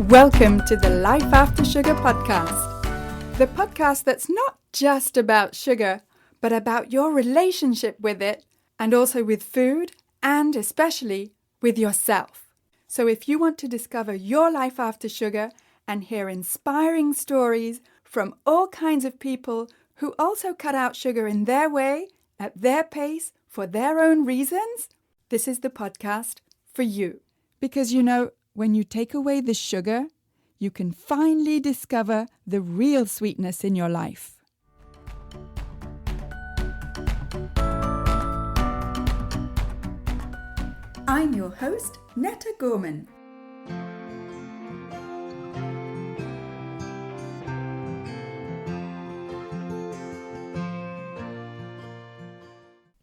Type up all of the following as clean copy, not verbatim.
Welcome to the Life After Sugar podcast. The podcast that's not just about sugar, but about your relationship with it and also with food and especially with yourself. So if you want to discover your life after sugar and hear inspiring stories from all kinds of people who also cut out sugar in their way, at their pace, for their own reasons, this is the podcast for you. Because when you take away the sugar, you can finally discover the real sweetness in your life. I'm your host, Netta Gorman.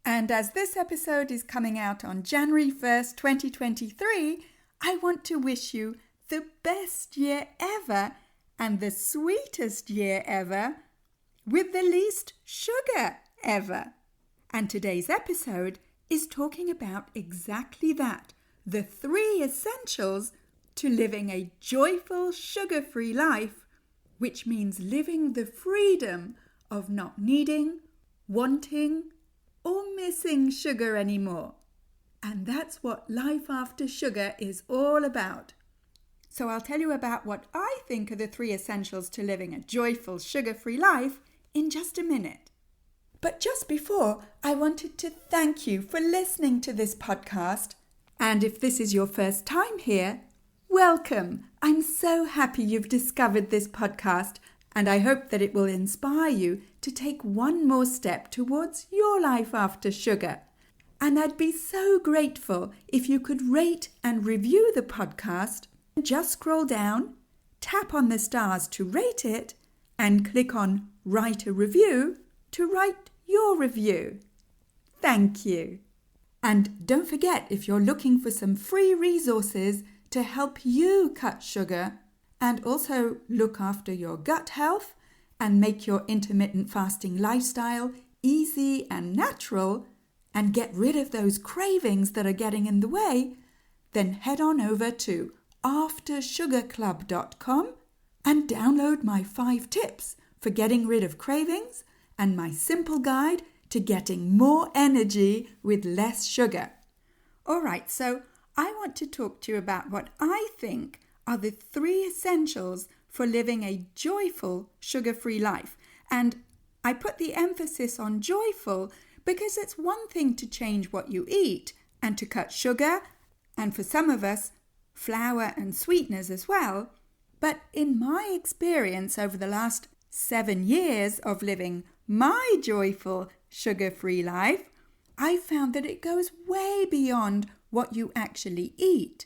And as this episode is coming out on January 1st, 2023, I want to wish you the best year ever and the sweetest year ever with the least sugar ever. And today's episode is talking about exactly that, the 3 essentials to living a joyful, sugar-free life, which means living the freedom of not needing, wanting, or missing sugar anymore. And that's what life after sugar is all about. So I'll tell you about what I think are the 3 essentials to living a joyful, sugar-free life in just a minute. But just before, I wanted to thank you for listening to this podcast. And if this is your first time here, welcome. I'm so happy you've discovered this podcast, and I hope that it will inspire you to take one more step towards your life after sugar. And I'd be so grateful if you could rate and review the podcast. Just scroll down, tap on the stars to rate it, and click on Write a Review to write your review. Thank you. And don't forget, if you're looking for some free resources to help you cut sugar and also look after your gut health and make your intermittent fasting lifestyle easy and natural, and get rid of those cravings that are getting in the way, then head on over to aftersugarclub.com and download my 5 tips for getting rid of cravings and my simple guide to getting more energy with less sugar. All right, so I want to talk to you about what I think are the 3 essentials for living a joyful, sugar-free life. And I put the emphasis on joyful because it's one thing to change what you eat and to cut sugar, and for some of us, flour and sweeteners as well. But in my experience over the last 7 years of living my joyful, sugar-free life, I found that it goes way beyond what you actually eat.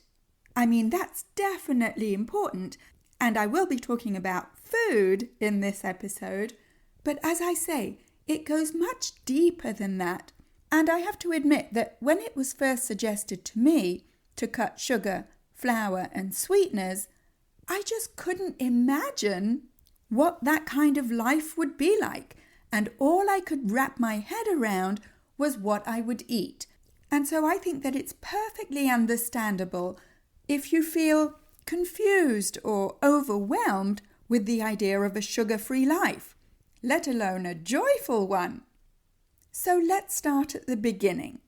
I mean, that's definitely important, and I will be talking about food in this episode, but as I say, it goes much deeper than that. And I have to admit that when it was first suggested to me to cut sugar, flour and sweeteners, I just couldn't imagine what that kind of life would be like. And all I could wrap my head around was what I would eat. And so I think that it's perfectly understandable if you feel confused or overwhelmed with the idea of a sugar-free life, let alone a joyful one. So let's start at the beginning.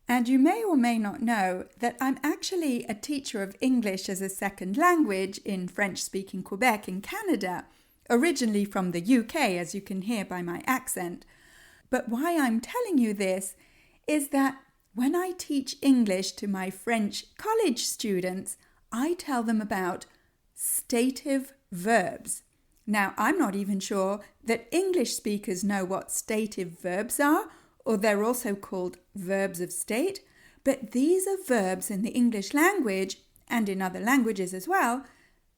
And you may or may not know that I'm actually a teacher of English as a second language in French-speaking Quebec in Canada, originally from the UK, as you can hear by my accent. But why I'm telling you this is that when I teach English to my French college students, I tell them about stative verbs. Now, I'm not even sure that English speakers know what stative verbs are, or they're also called verbs of state, but these are verbs in the English language, and in other languages as well,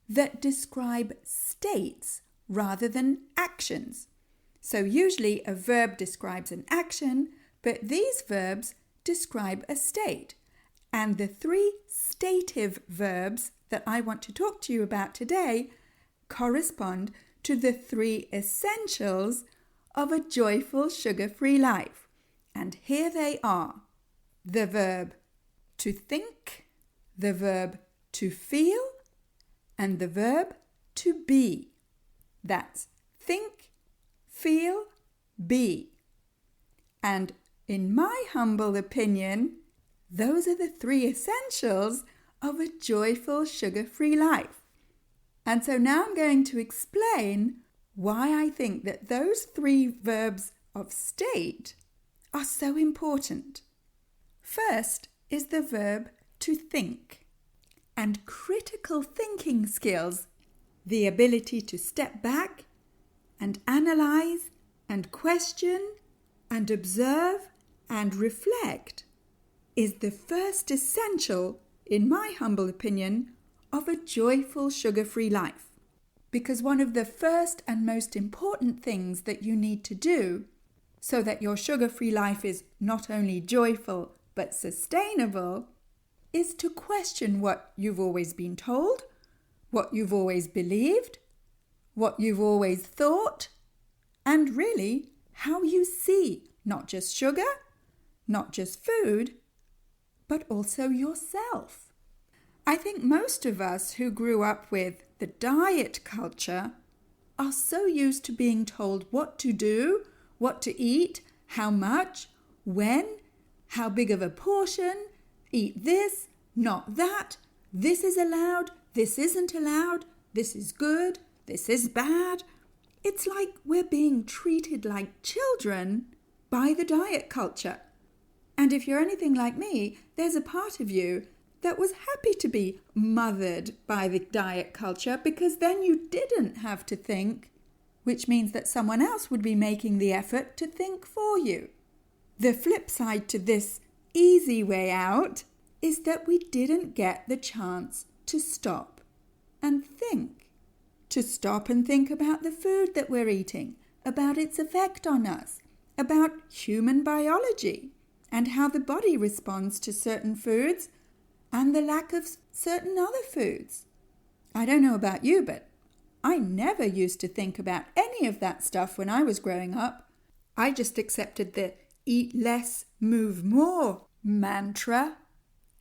that describe states rather than actions. So usually a verb describes an action, but these verbs describe a state. And the 3 stative verbs that I want to talk to you about today correspond to the 3 essentials of a joyful, sugar-free life. And here they are: the verb to think, the verb to feel, and the verb to be. That's think, feel, be. And in my humble opinion, those are the 3 essentials of a joyful sugar-free life. And so now I'm going to explain why I think that those 3 verbs of state are so important. First is the verb to think. And critical thinking skills, the ability to step back and analyze and question and observe and reflect, is the first essential, in my humble opinion, of a joyful sugar-free life. Because one of the first and most important things that you need to do so that your sugar-free life is not only joyful but sustainable is to question what you've always been told, what you've always believed, what you've always thought, and really how you see not just sugar, not just food, but also yourself. I think most of us who grew up with the diet culture are so used to being told what to do, what to eat, how much, when, how big of a portion, eat this, not that, this is allowed, this isn't allowed, this is good, this is bad. It's like we're being treated like children by the diet culture. And if you're anything like me, there's a part of you that was happy to be mothered by the diet culture because then you didn't have to think, which means that someone else would be making the effort to think for you. The flip side to this easy way out is that we didn't get the chance to stop and think. To stop and think about the food that we're eating, about its effect on us, about human biology, and how the body responds to certain foods and the lack of certain other foods. I don't know about you, but I never used to think about any of that stuff when I was growing up. I just accepted the eat less, move more mantra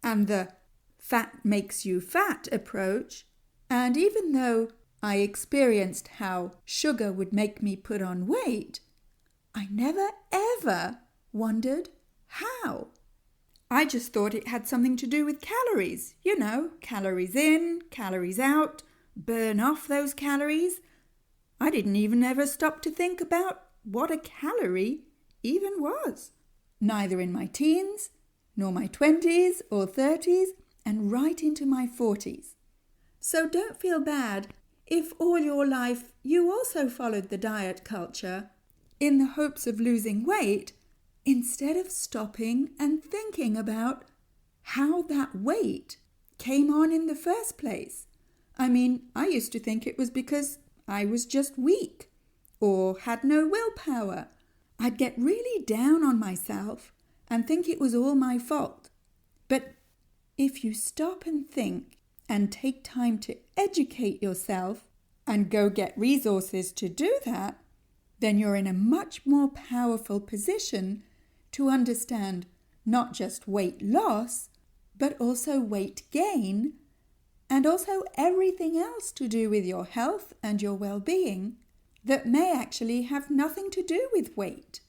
and the fat makes you fat approach. And even though I experienced how sugar would make me put on weight, I never ever wondered how. I just thought it had something to do with calories. You know, calories in, calories out, burn off those calories. I didn't even ever stop to think about what a calorie even was. Neither in my teens, nor my 20s or 30s, and right into my 40s. So don't feel bad if all your life you also followed the diet culture in the hopes of losing weight, instead of stopping and thinking about how that weight came on in the first place. I mean, I used to think it was because I was just weak or had no willpower. I'd get really down on myself and think it was all my fault. But if you stop and think and take time to educate yourself and go get resources to do that, then you're in a much more powerful position to understand not just weight loss, but also weight gain, and also everything else to do with your health and your well-being that may actually have nothing to do with weight.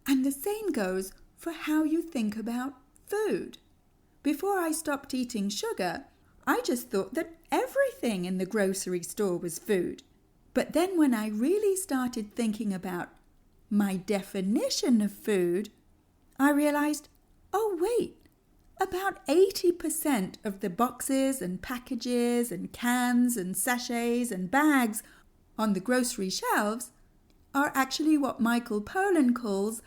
And the same goes for how you think about food. Before I stopped eating sugar, I just thought that everything in the grocery store was food. But then when I really started thinking about my definition of food, I realized, oh wait, about 80% of the boxes and packages and cans and sachets and bags on the grocery shelves are actually what Michael Pollan calls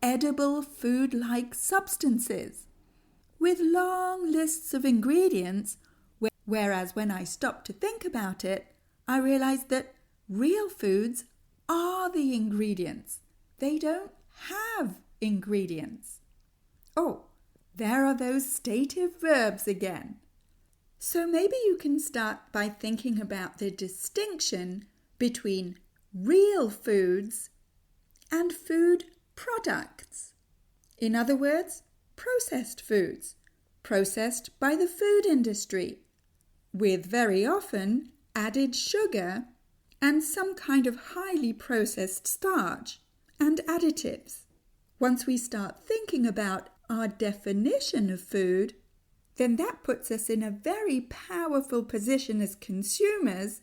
edible food-like substances, with long lists of ingredients, whereas when I stopped to think about it, I realized that real foods are the ingredients. They don't have ingredients. Oh, there are those stative verbs again. So maybe you can start by thinking about the distinction between real foods and food products. In other words, processed foods, processed by the food industry. with very often added sugar and some kind of highly processed starch and additives. Once we start thinking about our definition of food, then that puts us in a very powerful position as consumers,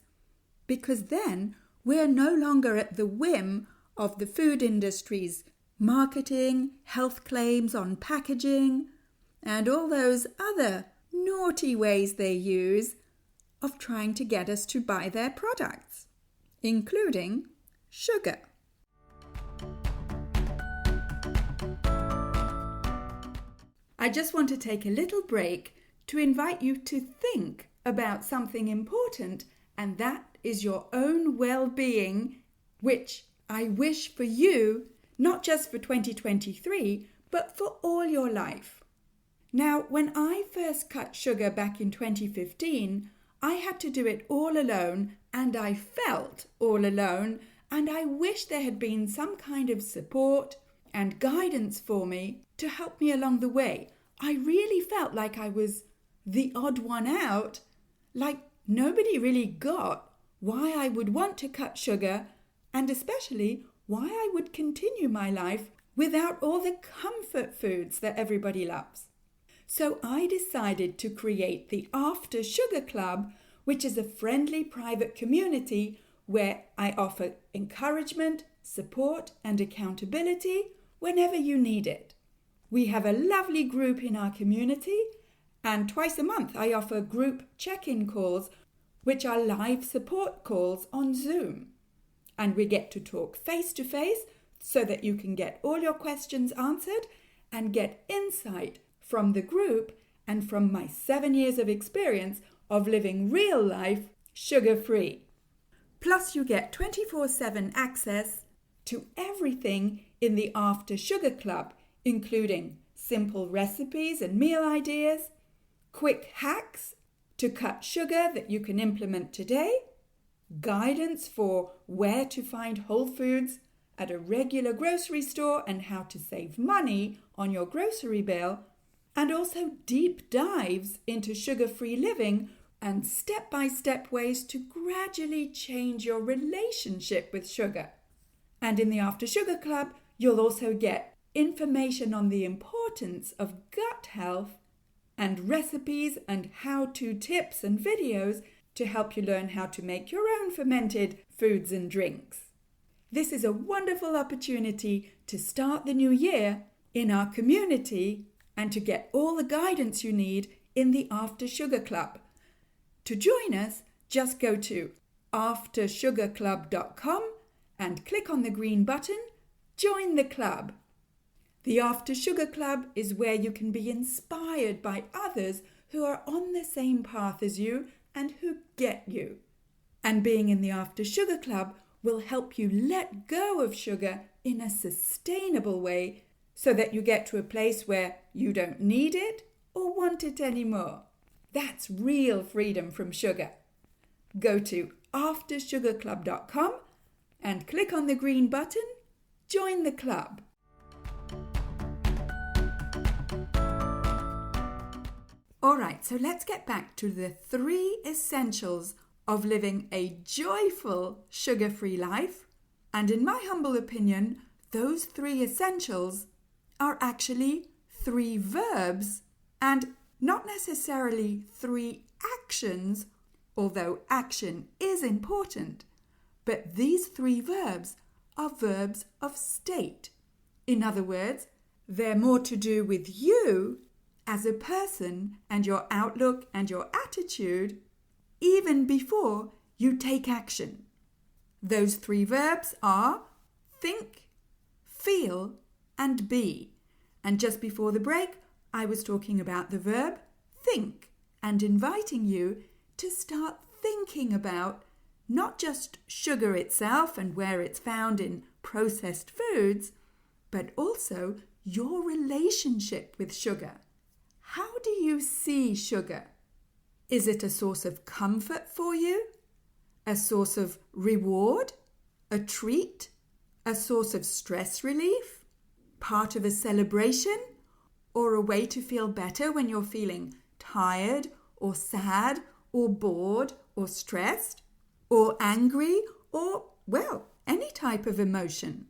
because then we're no longer at the whim of the food industry's marketing, health claims on packaging, and all those other naughty ways they use of trying to get us to buy their products, including sugar. I just want to take a little break to invite you to think about something important, and that is your own well-being, which I wish for you, not just for 2023, but for all your life. Now, when I first cut sugar back in 2015, I had to do it all alone, and I felt all alone, and I wish there had been some kind of support and guidance for me to help me along the way. I really felt like I was the odd one out, like nobody really got why I would want to cut sugar, and especially why I would continue my life without all the comfort foods that everybody loves. So I decided to create the After Sugar Club, which is a friendly private community where I offer encouragement, support, and accountability whenever you need it. We have a lovely group in our community, and twice a month I offer group check-in calls, which are live support calls on Zoom. And we get to talk face-to-face so that you can get all your questions answered and get insight from the group and from my 7 years of experience of living real life sugar-free. Plus you get 24/7 access to everything in the After Sugar Club, including simple recipes and meal ideas, quick hacks to cut sugar that you can implement today, guidance for where to find whole foods at a regular grocery store and how to save money on your grocery bill, and also deep dives into sugar-free living and step-by-step ways to gradually change your relationship with sugar. And in the After Sugar Club, you'll also get information on the importance of gut health and recipes and how-to tips and videos to help you learn how to make your own fermented foods and drinks. This is a wonderful opportunity to start the new year in our community and to get all the guidance you need in the After Sugar Club. To join us, just go to aftersugarclub.com and click on the green button, Join the Club. The After Sugar Club is where you can be inspired by others who are on the same path as you and who get you. And being in the After Sugar Club will help you let go of sugar in a sustainable way so that you get to a place where you don't need it or want it anymore. That's real freedom from sugar. Go to aftersugarclub.com and click on the green button, Join the Club. All right, so let's get back to the 3 essentials of living a joyful, sugar-free life. And in my humble opinion, those 3 essentials are actually 3 verbs and not necessarily 3 actions, although action is important. But these 3 verbs are verbs of state. In other words, they're more to do with you as a person and your outlook and your attitude, even before you take action. Those 3 verbs are think, feel, and be. And just before the break, I was talking about the verb think and inviting you to start thinking about not just sugar itself and where it's found in processed foods, but also your relationship with sugar. How do you see sugar? Is it a source of comfort for you? A source of reward? A treat? A source of stress relief? Part of a celebration? Or a way to feel better when you're feeling tired or sad or bored or stressed or angry or, well, any type of emotion?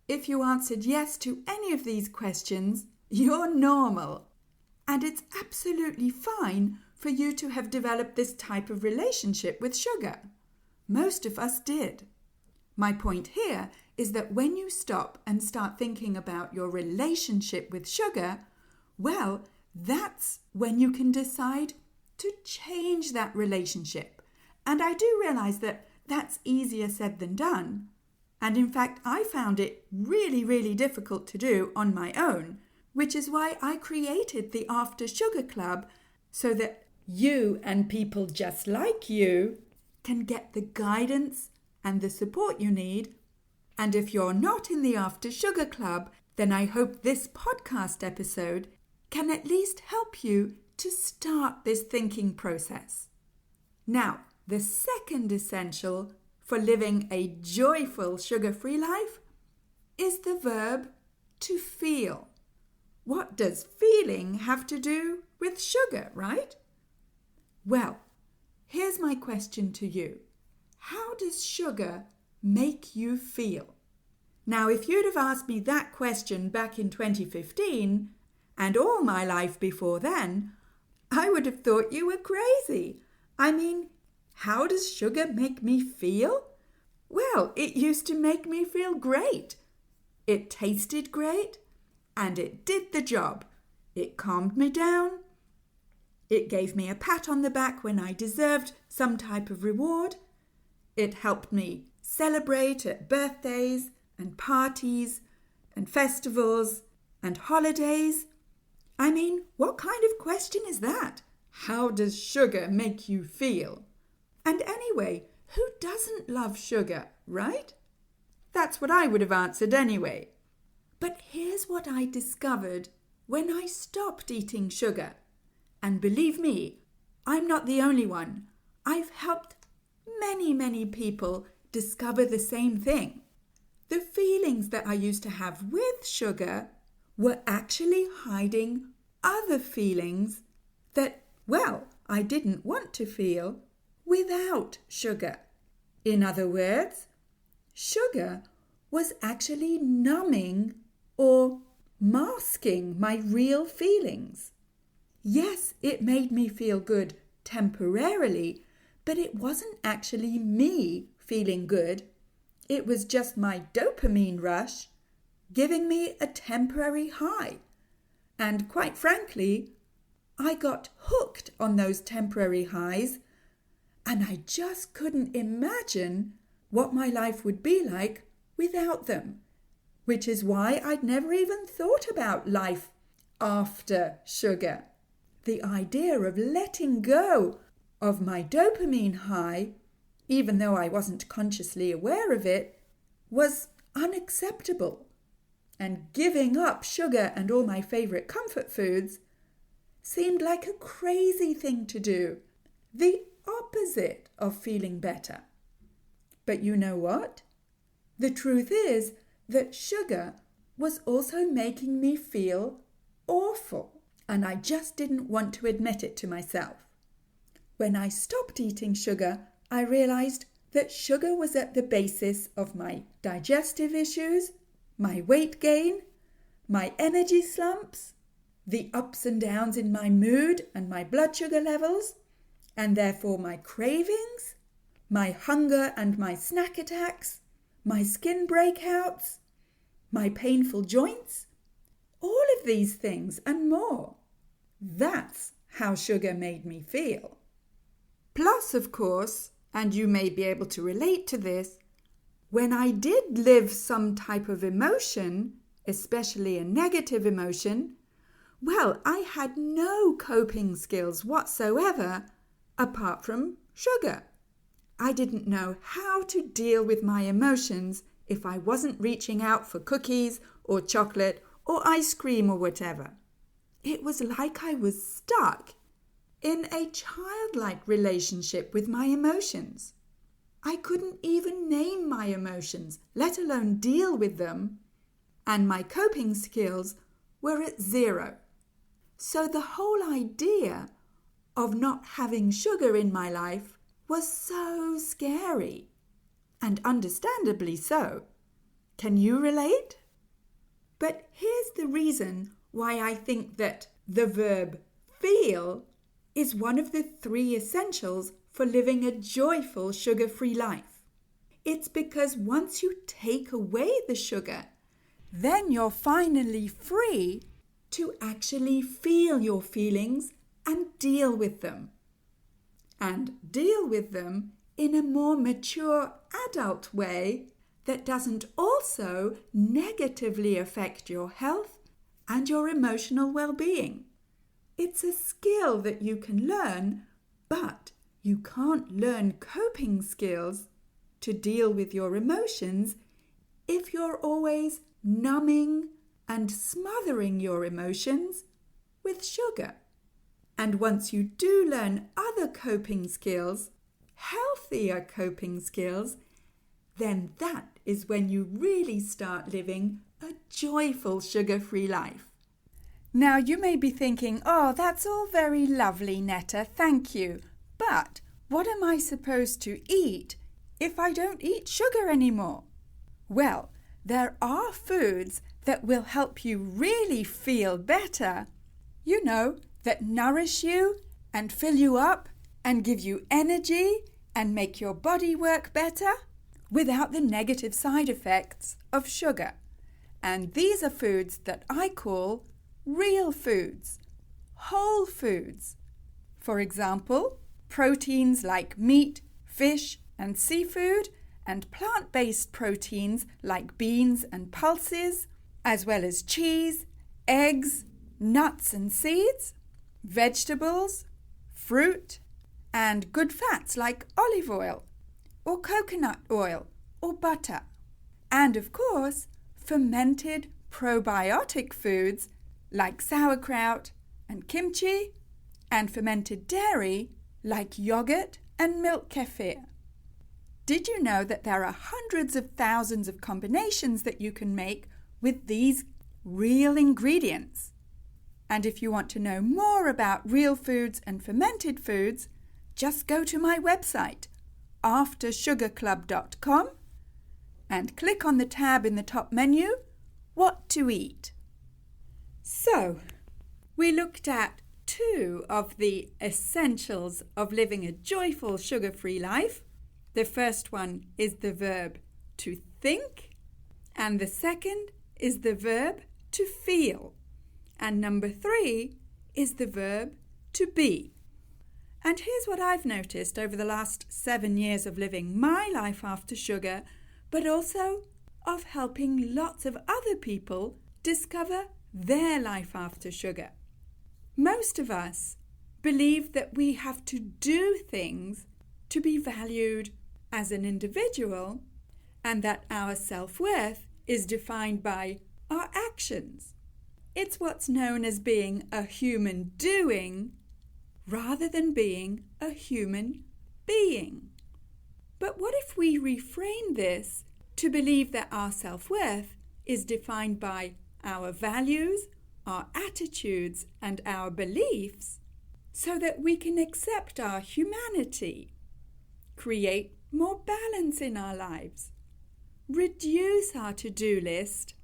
If you answered yes to any of these questions, you're normal. And it's absolutely fine for you to have developed this type of relationship with sugar. Most of us did. My point here is that when you stop and start thinking about your relationship with sugar, well, that's when you can decide to change that relationship. And I do realize that that's easier said than done. And in fact, I found it really, really difficult to do on my own, which is why I created the After Sugar Club so that you and people just like you can get the guidance and the support you need. And if you're not in the After Sugar Club, then I hope this podcast episode can at least help you to start this thinking process. Now, the second essential for living a joyful sugar-free life is the verb to feel. What does feeling have to do with sugar, right? Well, here's my question to you. How does sugar make you feel? Now, if you'd have asked me that question back in 2015 and all my life before then, I would have thought you were crazy. I mean, how does sugar make me feel? Well, it used to make me feel great. It tasted great and it did the job. It calmed me down. It gave me a pat on the back when I deserved some type of reward. It helped me celebrate at birthdays and parties and festivals and holidays. I mean, what kind of question is that? How does sugar make you feel? And anyway, who doesn't love sugar, right? That's what I would have answered anyway. But here's what I discovered when I stopped eating sugar. And believe me, I'm not the only one. I've helped many people discover the same thing. The feelings that I used to have with sugar were actually hiding other feelings that, well, I didn't want to feel without sugar. In other words, sugar was actually numbing or masking my real feelings. Yes, it made me feel good temporarily, but it wasn't actually me feeling good. It was just my dopamine rush giving me a temporary high. And quite frankly, I got hooked on those temporary highs, and I just couldn't imagine what my life would be like without them, which is why I'd never even thought about life after sugar. The idea of letting go of my dopamine high, even though I wasn't consciously aware of it, was unacceptable. And giving up sugar and all my favorite comfort foods seemed like a crazy thing to do, the opposite of feeling better. But you know what? The truth is that sugar was also making me feel awful, and I just didn't want to admit it to myself. When I stopped eating sugar, I realized that sugar was at the basis of my digestive issues, my weight gain, my energy slumps, the ups and downs in my mood and my blood sugar levels, and therefore my cravings, my hunger and my snack attacks, my skin breakouts, my painful joints, all of these things and more. That's how sugar made me feel. Plus, of course, and you may be able to relate to this, when I did live some type of emotion, especially a negative emotion, well, I had no coping skills whatsoever apart from sugar. I didn't know how to deal with my emotions if I wasn't reaching out for cookies or chocolate or ice cream or whatever. It was like I was stuck in a childlike relationship with my emotions. I couldn't even name my emotions, let alone deal with them, and my coping skills were at zero. So the whole idea of not having sugar in my life was so scary. And understandably so. Can you relate? But here's the reason why I think that the verb feel is one of the 3 essentials for living a joyful sugar-free life. It's because once you take away the sugar, then you're finally free to actually feel your feelings and deal with them. And deal with them in a more mature adult way that doesn't also negatively affect your health and your emotional well-being. It's a skill that you can learn, but you can't learn coping skills to deal with your emotions if you're always numbing and smothering your emotions with sugar. And once you do learn other coping skills, healthier coping skills, then that is when you really start living a joyful sugar-free life. Now you may be thinking, oh, that's all very lovely, Netta, thank you. But what am I supposed to eat if I don't eat sugar anymore? Well, there are foods that will help you really feel better, that nourish you and fill you up and give you energy and make your body work better without the negative side effects of sugar. And these are foods that I call real foods, whole foods. For example, proteins like meat, fish and seafood, and plant-based proteins like beans and pulses, as well as cheese, eggs, nuts and seeds, vegetables, fruit, and good fats like olive oil or coconut oil or butter. And of course, fermented probiotic foods like sauerkraut and kimchi, and fermented dairy like yogurt and milk kefir. Did you know that there are hundreds of thousands of combinations that you can make with these real ingredients? And if you want to know more about real foods and fermented foods, just go to my website, aftersugarclub.com, and click on the tab in the top menu, What to Eat. So, we looked at 2 of the essentials of living a joyful sugar-free life. The first one is the verb to think, and the second is the verb to feel. And number 3 is the verb to be. And here's what I've noticed over the last 7 years of living my life after sugar, but also of helping lots of other people discover their life after sugar. Most of us believe that we have to do things to be valued as an individual, and that our self-worth is defined by our actions. It's what's known as being a human doing rather than being a human being. But what if we reframe this to believe that our self-worth is defined by our values, our attitudes, and our beliefs, so that we can accept our humanity, create more balance in our lives, reduce our to-do list,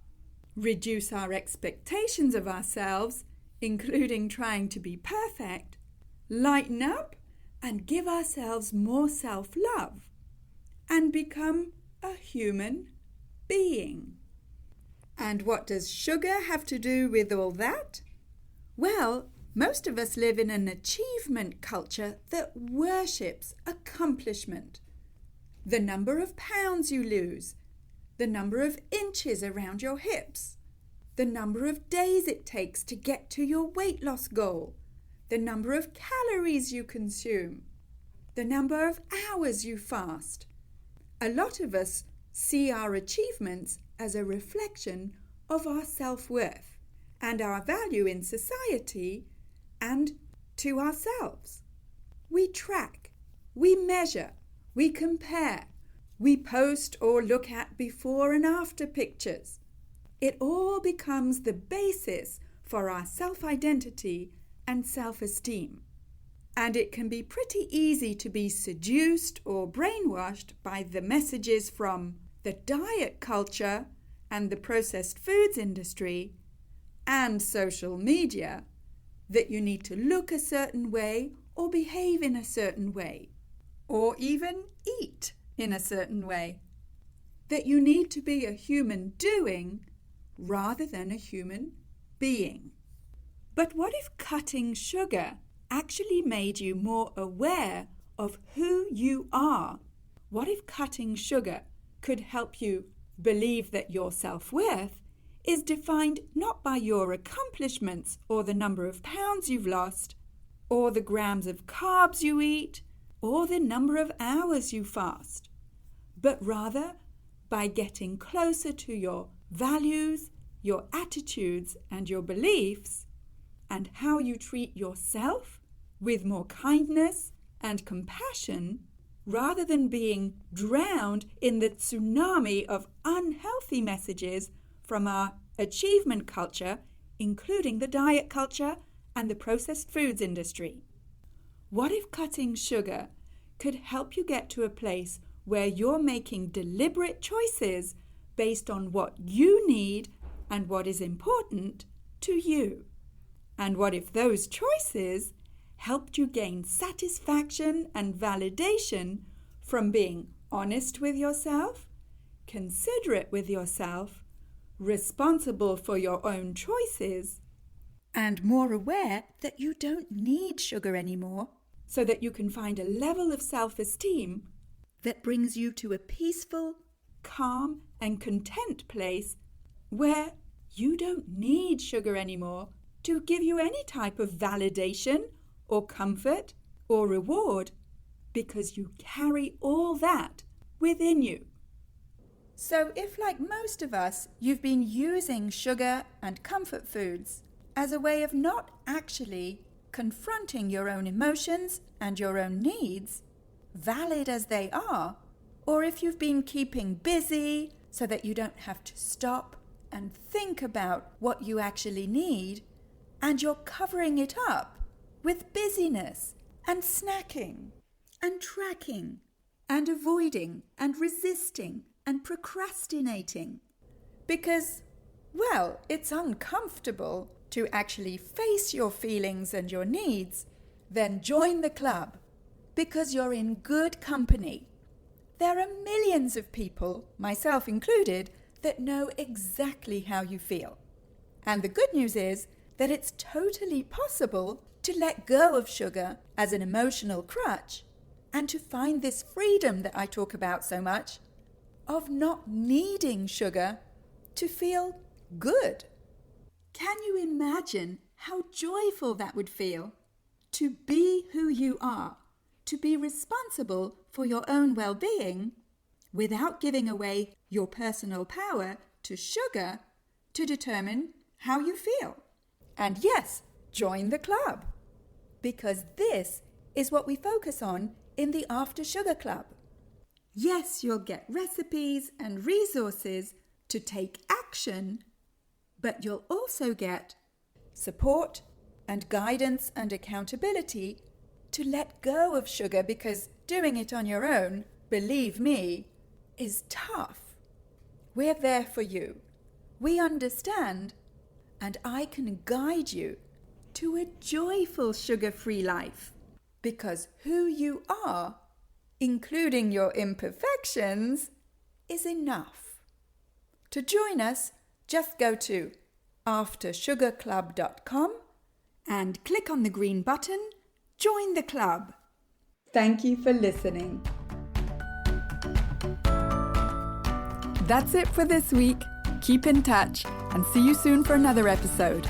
reduce our expectations of ourselves, including trying to be perfect, lighten up and give ourselves more self-love, and become a human being. And what does sugar have to do with all that? Well, most of us live in an achievement culture that worships accomplishment. The number of pounds you lose, the number of inches around your hips, the number of days it takes to get to your weight loss goal, the number of calories you consume, the number of hours you fast. A lot of us see our achievements as a reflection of our self-worth and our value in society and to ourselves. We track, we measure, we compare, we post or look at before and after pictures. It all becomes the basis for our self-identity and self-esteem. And it can be pretty easy to be seduced or brainwashed by the messages from the diet culture and the processed foods industry and social media that you need to look a certain way or behave in a certain way, or even eat in a certain way. That you need to be a human doing rather than a human being. But what if cutting sugar actually made you more aware of who you are? What if cutting sugar could help you believe that your self-worth is defined not by your accomplishments or the number of pounds you've lost, or the grams of carbs you eat, or the number of hours you fast, but rather by getting closer to your values, your attitudes, and your beliefs, and how you treat yourself with more kindness and compassion, rather than being drowned in the tsunami of unhealthy messages from our achievement culture, including the diet culture and the processed foods industry. What if cutting sugar could help you get to a place where you're making deliberate choices based on what you need and what is important to you? And what if those choices helped you gain satisfaction and validation from being honest with yourself, considerate with yourself, responsible for your own choices, and more aware that you don't need sugar anymore, so that you can find a level of self-esteem that brings you to a peaceful, calm, and content place where you don't need sugar anymore to give you any type of validation or comfort or reward, because you carry all that within you. So if, like most of us, you've been using sugar and comfort foods as a way of not actually confronting your own emotions and your own needs, valid as they are, or if you've been keeping busy so that you don't have to stop and think about what you actually need, and you're covering it up with busyness and snacking and tracking and avoiding and resisting and procrastinating because, well, it's uncomfortable to actually face your feelings and your needs, then join the club because you're in good company. There are millions of people, myself included, that know exactly how you feel. And the good news is that it's totally possible to let go of sugar as an emotional crutch and to find this freedom that I talk about so much of not needing sugar to feel good. Can you imagine how joyful that would feel? To be who you are, to be responsible for your own well-being without giving away your personal power to sugar to determine how you feel. And yes, join the club, because this is what we focus on in the After Sugar Club. Yes, you'll get recipes and resources to take action, but you'll also get support and guidance and accountability to let go of sugar, because doing it on your own, believe me, is tough. We're there for you. We understand, and I can guide you to a joyful sugar-free life, because who you are, including your imperfections, is enough. To join us, just go to aftersugarclub.com and click on the green button, Join the Club. Thank you for listening. That's it for this week. Keep in touch and see you soon for another episode.